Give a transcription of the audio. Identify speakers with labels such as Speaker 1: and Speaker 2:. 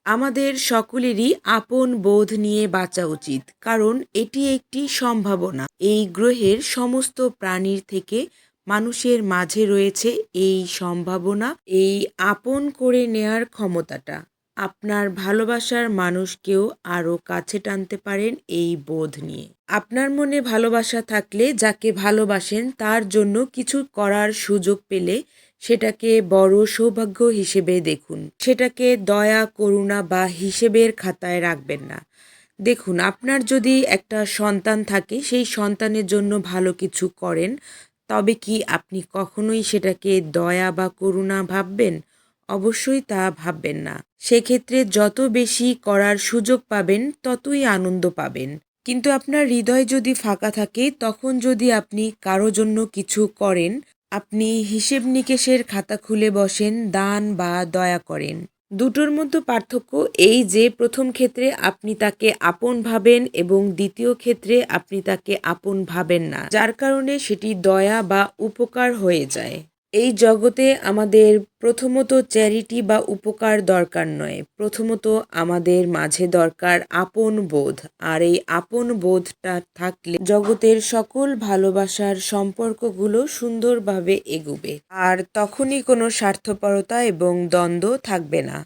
Speaker 1: আমাদের সকলেরই আপন বোধ নিয়ে বাঁচা উচিত, কারণ এটি একটি সম্ভাবনা। এই গ্রহের সমস্ত প্রাণীর থেকে মানুষের মাঝে রয়েছে এই সম্ভাবনা, এই আপন করে নেয়ার ক্ষমতাটা। আপনার ভালোবাসার মানুষকেও আরও কাছে টানতে পারেন এই বোধ নিয়ে। আপনার মনে ভালোবাসা থাকলে যাকে ভালোবাসেন তার জন্য কিছু করার সুযোগ পেলে সেটাকে বড় সৌভাগ্য হিসেবে দেখুন। সেটাকে দয়া, করুণা বা হিসেবের খাতায় রাখবেন না। দেখুন, আপনার যদি একটা সন্তান থাকে, সেই সন্তানের জন্য ভালো কিছু করেন, তবে কি আপনি কখনোই সেটাকে দয়া বা করুণা ভাববেন? অবশ্যই তা ভাববেন না। সেক্ষেত্রে যত বেশি করার সুযোগ পাবেন, ততই আনন্দ পাবেন। কিন্তু আপনার হৃদয় যদি ফাঁকা থাকে, তখন যদি আপনি কারো জন্য কিছু করেন, আপনি হিসেব নিকেশের খাতা খুলে বসেন, দান বা দয়া করেন। দুটোর মধ্যে পার্থক্য এই যে প্রথম ক্ষেত্রে আপনি তাকে আপন ভাবেন এবং দ্বিতীয় ক্ষেত্রে আপনি তাকে আপন ভাবেন না, যার কারণে সেটি দয়া বা উপকার হয়ে যায়। এই জগতে আমাদের প্রথমত চ্যারিটি বা উপকার দরকার নয়, প্রথমত আমাদের মাঝে দরকার আপন বোধ। আর এই আপন বোধটা থাকলে জগতের সকল ভালোবাসার সম্পর্কগুলো সুন্দরভাবে এগুবে, আর তখনই কোনো স্বার্থপরতা এবং দ্বন্দ্ব থাকবে না।